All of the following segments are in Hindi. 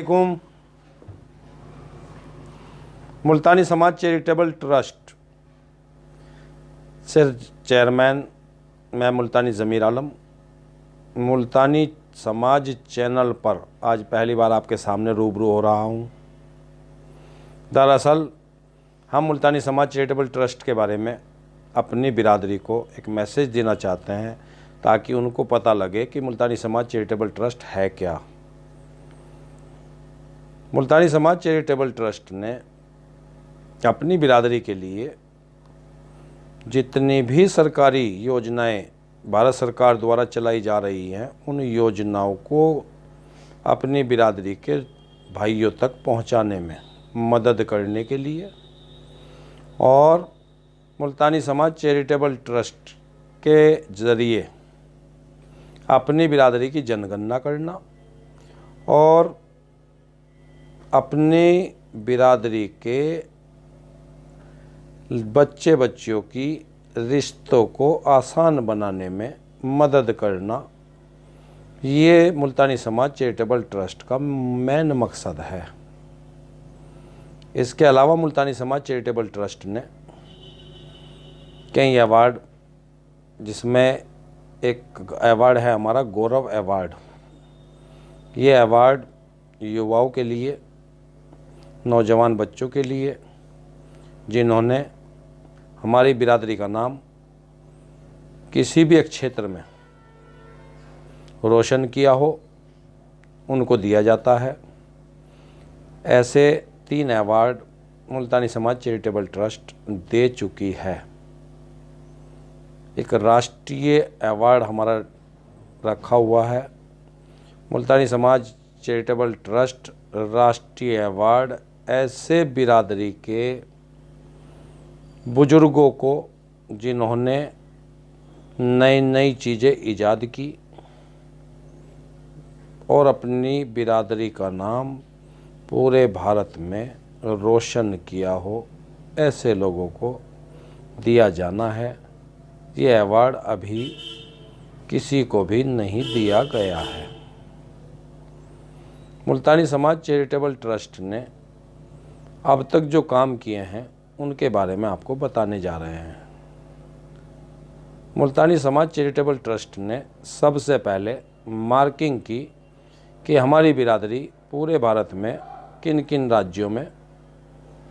वालेकुम। मुल्तानी समाज चैरिटेबल ट्रस्ट से चेयरमैन मैं मुल्तानी ज़मीर आलम मुल्तानी समाज चैनल पर आज पहली बार आपके सामने रूबरू हो रहा हूँ। दरअसल हम मुल्तानी समाज चैरिटेबल ट्रस्ट के बारे में अपनी बिरादरी को एक मैसेज देना चाहते हैं ताकि उनको पता लगे कि मुल्तानी समाज चैरिटेबल ट्रस्ट है क्या। मुल्तानी समाज चैरिटेबल ट्रस्ट ने अपनी बिरादरी के लिए जितनी भी सरकारी योजनाएं भारत सरकार द्वारा चलाई जा रही हैं उन योजनाओं को अपनी बिरादरी के भाइयों तक पहुंचाने में मदद करने के लिए और मुल्तानी समाज चैरिटेबल ट्रस्ट के ज़रिए अपनी बिरादरी की जनगणना करना और अपनी बिरादरी के बच्चे बच्चियों की रिश्तों को आसान बनाने में मदद करना, ये मुल्तानी समाज चैरिटेबल ट्रस्ट का मेन मकसद है। इसके अलावा मुल्तानी समाज चैरिटेबल ट्रस्ट ने कई अवार्ड, जिसमें एक अवार्ड है हमारा गौरव अवार्ड। ये अवार्ड युवाओं के लिए, नौजवान बच्चों के लिए जिन्होंने हमारी बिरादरी का नाम किसी भी एक क्षेत्र में रोशन किया हो, उनको दिया जाता है। ऐसे 3 अवार्ड मुल्तानी समाज चैरिटेबल ट्रस्ट दे चुकी है। एक राष्ट्रीय अवार्ड हमारा रखा हुआ है। मुल्तानी समाज चैरिटेबल ट्रस्ट राष्ट्रीय अवार्ड ऐसे बिरादरी के बुजुर्गों को जिन्होंने नई नई चीज़ें ईजाद की और अपनी बिरादरी का नाम पूरे भारत में रोशन किया हो, ऐसे लोगों को दिया जाना है। ये अवार्ड अभी किसी को भी नहीं दिया गया है। मुल्तानी समाज चैरिटेबल ट्रस्ट ने अब तक जो काम किए हैं उनके बारे में आपको बताने जा रहे हैं। मुल्तानी समाज चैरिटेबल ट्रस्ट ने सबसे पहले मार्किंग की कि हमारी बिरादरी पूरे भारत में किन किन राज्यों में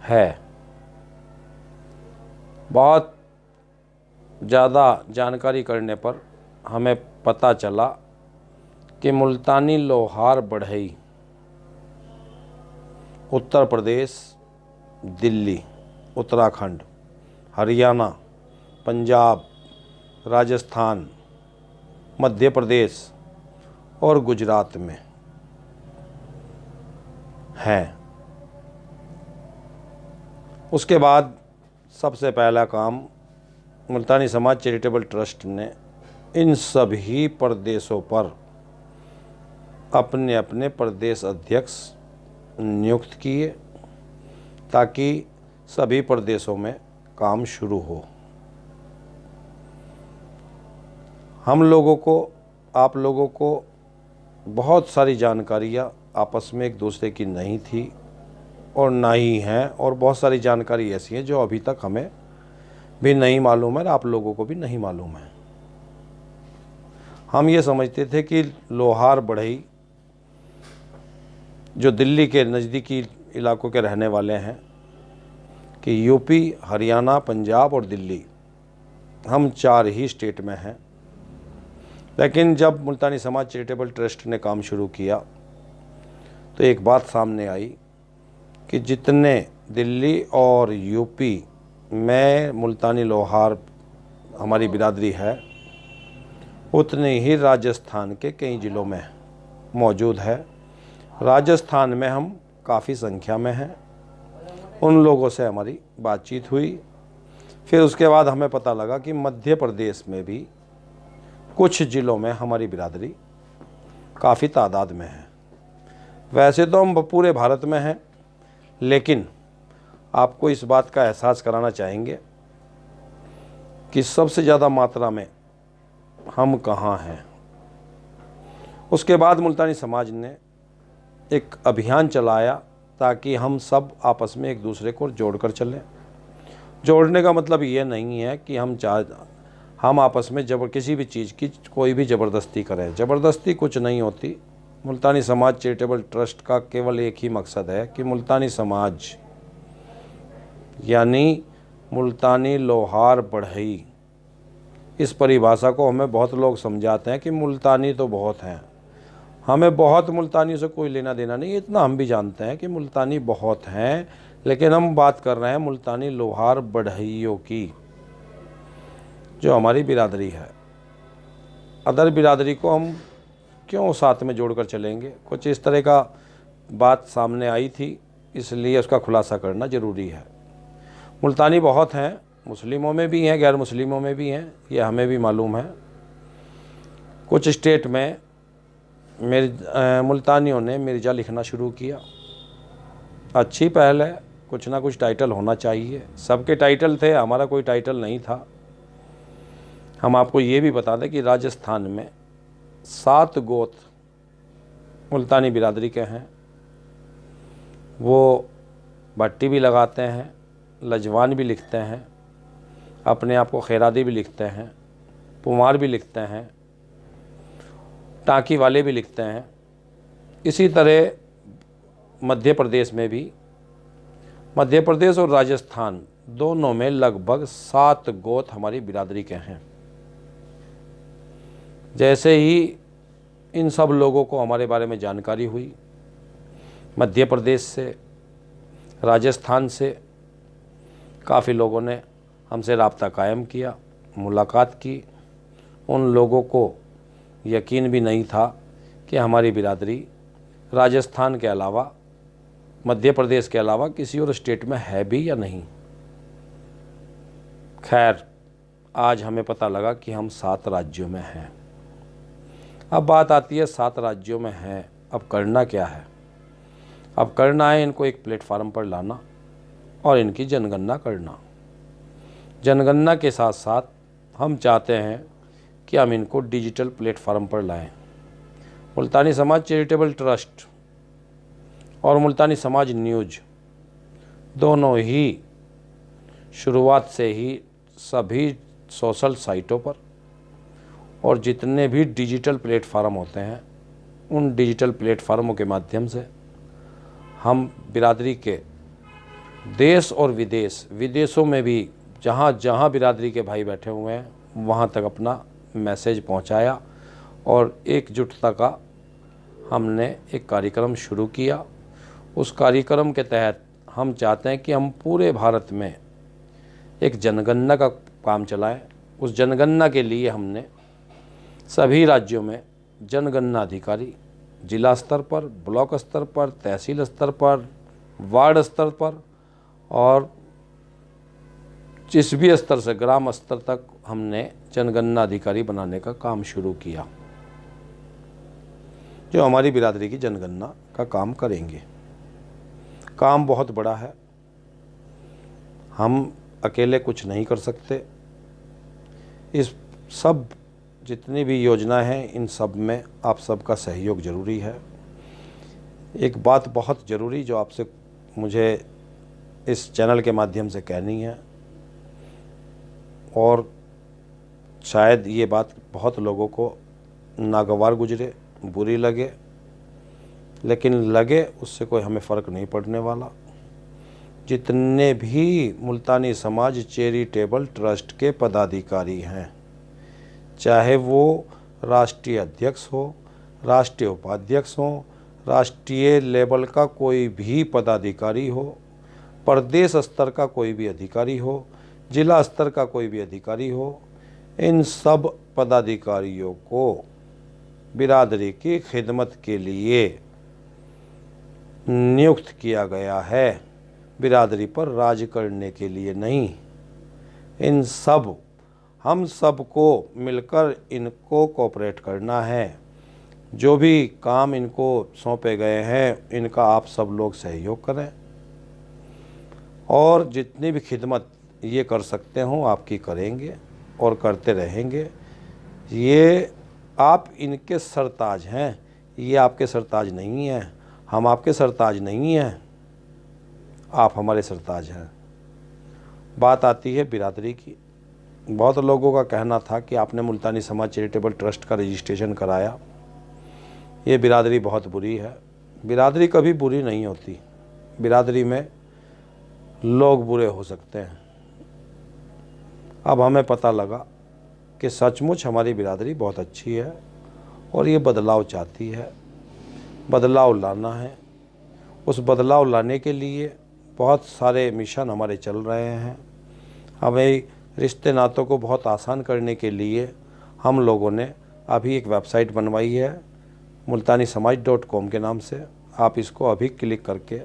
है। बहुत ज़्यादा जानकारी करने पर हमें पता चला कि मुल्तानी लोहार बढ़ई उत्तर प्रदेश, दिल्ली, उत्तराखंड, हरियाणा, पंजाब, राजस्थान, मध्य प्रदेश और गुजरात में है। उसके बाद सबसे पहला काम मुल्तानी समाज चैरिटेबल ट्रस्ट ने इन सभी प्रदेशों पर अपने अपने प्रदेश अध्यक्ष नियुक्त किए ताकि सभी प्रदेशों में काम शुरू हो। हम लोगों को, आप लोगों को बहुत सारी जानकारियाँ आपस में एक दूसरे की नहीं थी और ना ही हैं, और बहुत सारी जानकारी ऐसी हैं जो अभी तक हमें भी नहीं मालूम है और आप लोगों को भी नहीं मालूम है। हम ये समझते थे कि लोहार बढ़ई जो दिल्ली के नज़दीकी इलाकों के रहने वाले हैं कि यूपी, हरियाणा, पंजाब और दिल्ली, हम 4 ही स्टेट में हैं। लेकिन जब मुल्तानी समाज चैरिटेबल ट्रस्ट ने काम शुरू किया तो एक बात सामने आई कि जितने दिल्ली और यूपी में मुल्तानी लोहार हमारी बिरादरी है, उतने ही राजस्थान के कई ज़िलों में मौजूद है। राजस्थान में हम काफ़ी संख्या में हैं। उन लोगों से हमारी बातचीत हुई। फिर उसके बाद हमें पता लगा कि मध्य प्रदेश में भी कुछ ज़िलों में हमारी बिरादरी काफ़ी तादाद में है। वैसे तो हम पूरे भारत में हैं, लेकिन आपको इस बात का एहसास कराना चाहेंगे कि सबसे ज़्यादा मात्रा में हम कहाँ हैं। उसके बाद मुल्तानी समाज ने एक अभियान चलाया ताकि हम सब आपस में एक दूसरे को जोड़कर चलें। जोड़ने का मतलब ये नहीं है कि हम आपस में किसी भी चीज़ की कोई भी ज़बरदस्ती करें। ज़बरदस्ती कुछ नहीं होती। मुल्तानी समाज चैरिटेबल ट्रस्ट का केवल एक ही मकसद है कि मुल्तानी समाज यानी मुल्तानी लोहार बढ़ई, इस परिभाषा को हमें बहुत लोग समझाते हैं कि मुल्तानी तो बहुत हैं। हमें बहुत मुल्तानी से कोई लेना देना नहीं, इतना हम भी जानते हैं कि मुल्तानी बहुत हैं, लेकिन हम बात कर रहे हैं मुल्तानी लोहार बढ़इयों की, जो हमारी बिरादरी है। अदर बिरादरी को हम क्यों साथ में जोड़कर चलेंगे? कुछ इस तरह का बात सामने आई थी, इसलिए उसका खुलासा करना ज़रूरी है। मुल्तानी बहुत हैं, मुस्लिमों में भी हैं, गैर मुस्लिमों में भी हैं, ये हमें भी मालूम है। कुछ स्टेट में मुल्तानियों ने मिर्ज़ा लिखना शुरू किया। अच्छी पहल है, कुछ ना कुछ टाइटल होना चाहिए। सबके टाइटल थे, हमारा कोई टाइटल नहीं था। हम आपको ये भी बता दें कि राजस्थान में 7 गोत मुल्तानी बिरादरी के हैं। वो भट्टी भी लगाते हैं, लजवान भी लिखते हैं, अपने आप को खैरादी भी लिखते हैं, पुमार भी लिखते हैं, टाँकी वाले भी लिखते हैं। इसी तरह मध्य प्रदेश में भी, मध्य प्रदेश और राजस्थान दोनों में लगभग 7 गोत हमारी बिरादरी के हैं। जैसे ही इन सब लोगों को हमारे बारे में जानकारी हुई, मध्य प्रदेश से, राजस्थान से काफ़ी लोगों ने हमसे राब्ता कायम किया, मुलाकात की। उन लोगों को यकीन भी नहीं था कि हमारी बिरादरी राजस्थान के अलावा, मध्य प्रदेश के अलावा किसी और स्टेट में है भी या नहीं। खैर, आज हमें पता लगा कि हम 7 राज्यों में हैं। अब बात आती है 7 राज्यों में हैं, अब करना क्या है? अब करना है इनको एक प्लेटफार्म पर लाना और इनकी जनगणना करना। जनगणना के साथ साथ हम चाहते हैं कि हम इनको डिजिटल प्लेटफार्म पर लाएं। मुल्तानी समाज चैरिटेबल ट्रस्ट और मुल्तानी समाज न्यूज़ दोनों ही शुरुआत से ही सभी सोशल साइटों पर और जितने भी डिजिटल प्लेटफार्म होते हैं, उन डिजिटल प्लेटफार्मों के माध्यम से हम बिरादरी के देश और विदेशों में भी जहाँ जहाँ बिरादरी के भाई बैठे हुए हैं, वहाँ तक अपना मैसेज पहुँचाया और एकजुटता का हमने एक कार्यक्रम शुरू किया। उस कार्यक्रम के तहत हम चाहते हैं कि हम पूरे भारत में एक जनगणना का काम चलाएं। उस जनगणना के लिए हमने सभी राज्यों में जनगणना अधिकारी जिला स्तर पर, ब्लॉक स्तर पर, तहसील स्तर पर, वार्ड स्तर पर और जिस भी स्तर से ग्राम स्तर तक हमने जनगणना अधिकारी बनाने का काम शुरू किया, जो हमारी बिरादरी की जनगणना का काम करेंगे। काम बहुत बड़ा है, हम अकेले कुछ नहीं कर सकते। इस सब जितनी भी योजनाएं हैं, इन सब में आप सबका सहयोग ज़रूरी है। एक बात बहुत ज़रूरी जो आपसे मुझे इस चैनल के माध्यम से कहनी है, और शायद ये बात बहुत लोगों को नागवार गुजरे, बुरी लगे, लेकिन लगे उससे कोई हमें फ़र्क नहीं पड़ने वाला। जितने भी मुल्तानी समाज चैरिटेबल ट्रस्ट के पदाधिकारी हैं, चाहे वो राष्ट्रीय अध्यक्ष हो, राष्ट्रीय उपाध्यक्ष हो, राष्ट्रीय लेवल का कोई भी पदाधिकारी हो, प्रदेश स्तर का कोई भी अधिकारी हो, जिला स्तर का कोई भी अधिकारी हो, इन सब पदाधिकारियों को बिरादरी की खिदमत के लिए नियुक्त किया गया है, बिरादरी पर राज करने के लिए नहीं। हम सब को मिलकर इनको कोऑपरेट करना है। जो भी काम इनको सौंपे गए हैं, इनका आप सब लोग सहयोग करें और जितनी भी खिदमत ये कर सकते हो आपकी करेंगे और करते रहेंगे। ये आप इनके सरताज हैं, ये आपके सरताज नहीं हैं। हम आपके सरताज नहीं हैं, आप हमारे सरताज हैं। बात आती है बिरादरी की। बहुत लोगों का कहना था कि आपने मुल्तानी समाज चैरिटेबल ट्रस्ट का रजिस्ट्रेशन कराया, ये बिरादरी बहुत बुरी है। बिरादरी कभी बुरी नहीं होती, बिरादरी में लोग बुरे हो सकते हैं। अब हमें पता लगा कि सचमुच हमारी बिरादरी बहुत अच्छी है और ये बदलाव चाहती है, बदलाव लाना है। उस बदलाव लाने के लिए बहुत सारे मिशन हमारे चल रहे हैं। हमें रिश्ते नातों को बहुत आसान करने के लिए हम लोगों ने अभी एक वेबसाइट बनवाई है multanisamaj.com के नाम से। आप इसको अभी क्लिक करके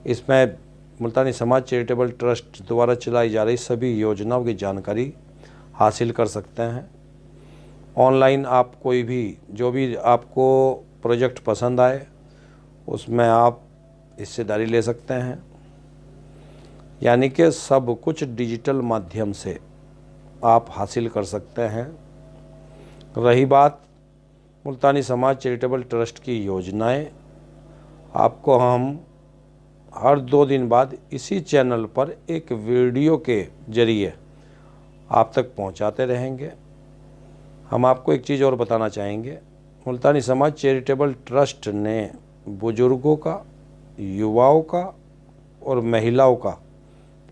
इसमें मुल्तानी समाज चैरिटेबल ट्रस्ट द्वारा चलाई जा रही सभी योजनाओं की जानकारी हासिल कर सकते हैं। ऑनलाइन आप कोई भी जो भी आपको प्रोजेक्ट पसंद आए उसमें आप हिस्सेदारी ले सकते हैं। यानी कि सब कुछ डिजिटल माध्यम से आप हासिल कर सकते हैं। रही बात मुल्तानी समाज चैरिटेबल ट्रस्ट की योजनाएं, आपको हम हर 2 दिन बाद इसी चैनल पर एक वीडियो के ज़रिए आप तक पहुंचाते रहेंगे। हम आपको एक चीज़ और बताना चाहेंगे, मुल्तानी समाज चैरिटेबल ट्रस्ट ने बुज़ुर्गों का, युवाओं का और महिलाओं का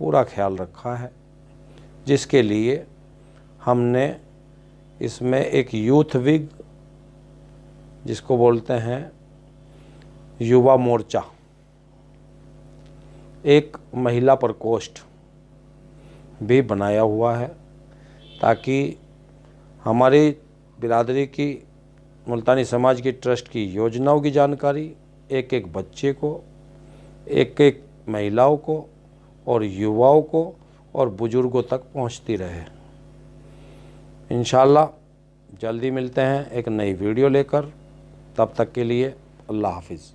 पूरा ख्याल रखा है, जिसके लिए हमने इसमें एक यूथ विंग, जिसको बोलते हैं युवा मोर्चा, एक महिला प्रकोष्ठ भी बनाया हुआ है, ताकि हमारी बिरादरी की, मुल्तानी समाज की ट्रस्ट की योजनाओं की जानकारी एक एक बच्चे को, एक एक महिलाओं को और युवाओं को और बुज़ुर्गों तक पहुंचती रहे। इंशाअल्लाह जल्दी मिलते हैं एक नई वीडियो लेकर। तब तक के लिए अल्लाह हाफिज़।